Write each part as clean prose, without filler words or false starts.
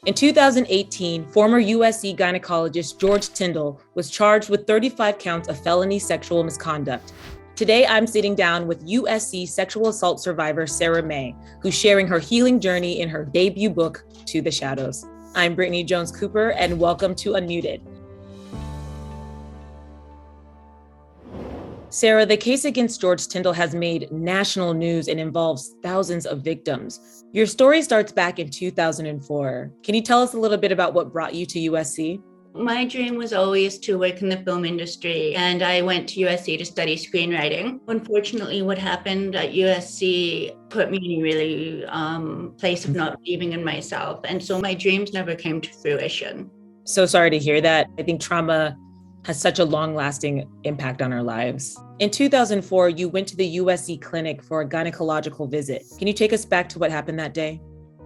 In 2018, former USC gynecologist George Tyndall was charged with 35 counts of felony sexual misconduct. Today, I'm sitting down with USC sexual assault survivor Sarah May, who's sharing her healing journey in her debut book, To the Shadows. I'm Brittany Jones-Cooper, and welcome to Unmuted. Sarah, the case against George Tyndall has made national news and involves thousands of victims. Your story starts back in 2004. Can you tell us a little bit about what brought you to USC? My dream was always to work in the film industry, and I went to USC to study screenwriting. Unfortunately, what happened at USC put me in a really place of not believing in myself, and so my dreams never came to fruition. So sorry to hear that. I think trauma has such a long-lasting impact on our lives. In 2004, you went to the USC clinic for a gynecological visit. Can you take us back to what happened that day?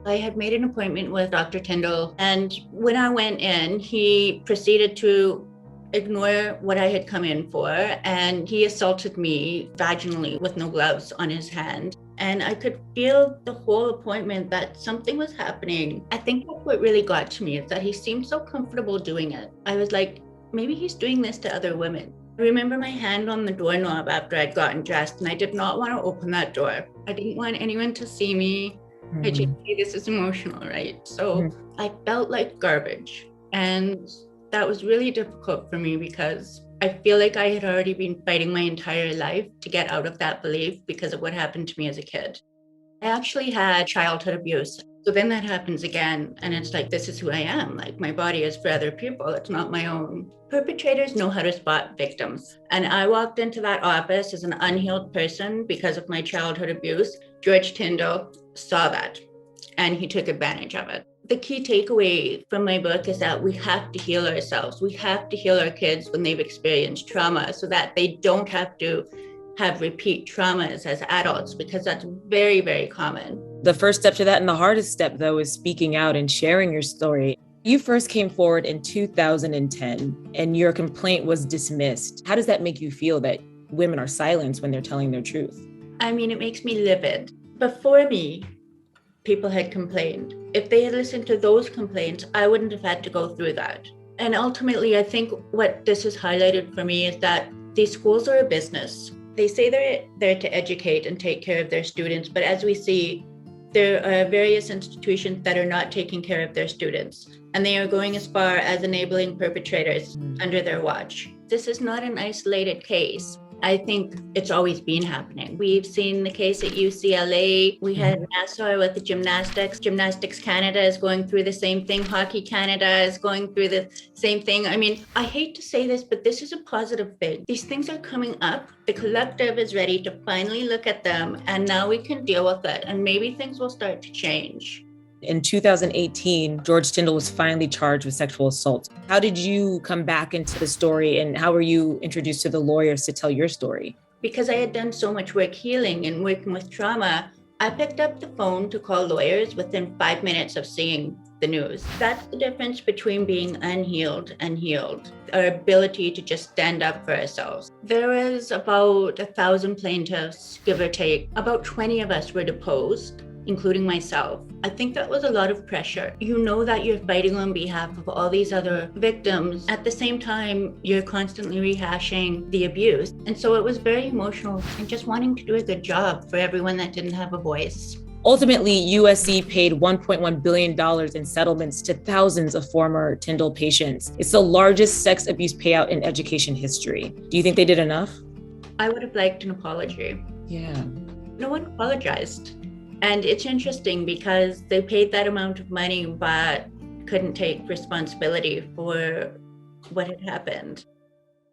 I had made an appointment with Dr. Tyndall, and when I went in, he proceeded to ignore what I had come in for, and he assaulted me vaginally with no gloves on his hand. And I could feel the whole appointment that something was happening. I think what really got to me is that he seemed so comfortable doing it. I was like, maybe he's doing this to other women. I remember my hand on the doorknob after I'd gotten dressed, and I did not want to open that door. I didn't want anyone to see me. I just say this is emotional, right? So I felt like garbage. And that was really difficult for me because I feel like I had already been fighting my entire life to get out of that belief because of what happened to me as a kid. I actually had childhood abuse. So then that happens again. And it's like, this is who I am. Like, my body is for other people. It's not my own. Perpetrators know how to spot victims. And I walked into that office as an unhealed person because of my childhood abuse. George Tyndall saw that and he took advantage of it. The key takeaway from my book is that we have to heal ourselves. We have to heal our kids when they've experienced trauma so that they don't have to have repeat traumas as adults, because that's very, very common. The first step to that, and the hardest step, though, is speaking out and sharing your story. You first came forward in 2010, and your complaint was dismissed. How does that make you feel that women are silenced when they're telling their truth? I mean, it makes me livid. Before me, people had complained. If they had listened to those complaints, I wouldn't have had to go through that. And ultimately, I think what this has highlighted for me is that these schools are a business. They say they're there to educate and take care of their students, but as we see, there are various institutions that are not taking care of their students, and they are going as far as enabling perpetrators under their watch. This is not an isolated case. I think it's always been happening. We've seen the case at UCLA. We had Nassau with the gymnastics. Gymnastics Canada is going through the same thing. Hockey Canada is going through the same thing. I mean, I hate to say this, but this is a positive thing. These things are coming up. The collective is ready to finally look at them, and now we can deal with it, and maybe things will start to change. In 2018, George Tyndall was finally charged with sexual assault. How did you come back into the story, and how were you introduced to the lawyers to tell your story? Because I had done so much work healing and working with trauma, I picked up the phone to call lawyers within 5 minutes of seeing the news. That's the difference between being unhealed and healed, our ability to just stand up for ourselves. There was about 1,000 plaintiffs, give or take. About 20 of us were deposed, including myself. I think that was a lot of pressure. You know that you're fighting on behalf of all these other victims. At the same time, you're constantly rehashing the abuse. And so it was very emotional and just wanting to do a good job for everyone that didn't have a voice. Ultimately, USC paid $1.1 billion in settlements to thousands of former Tyndall patients. It's the largest sex abuse payout in education history. Do you think they did enough? I would have liked an apology. Yeah. No one apologized. And it's interesting because they paid that amount of money, but couldn't take responsibility for what had happened.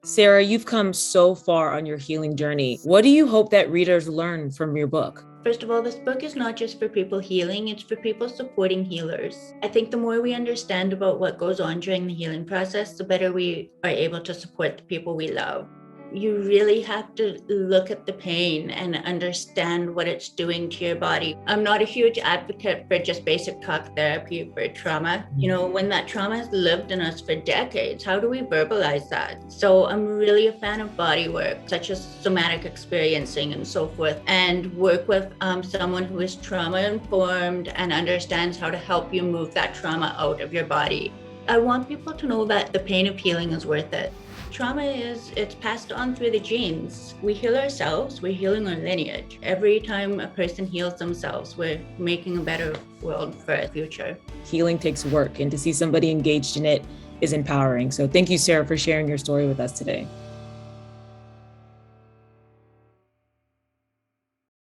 Sarah, you've come so far on your healing journey. What do you hope that readers learn from your book? First of all, this book is not just for people healing, it's for people supporting healers. I think the more we understand about what goes on during the healing process, the better we are able to support the people we love. you really have to look at the pain and understand what it's doing to your body. I'm not a huge advocate for just basic talk therapy for trauma. When that trauma has lived in us for decades, how do we verbalize that? So I'm really a fan of bodywork, such as somatic experiencing and so forth, and work with someone who is trauma informed and understands how to help you move that trauma out of your body. I want people to know that the pain of healing is worth it. Trauma it's passed on through the genes. We heal ourselves, we're healing our lineage. Every time a person heals themselves, we're making a better world for the future. Healing takes work, and to see somebody engaged in it is empowering. So thank you, Sarah, for sharing your story with us today.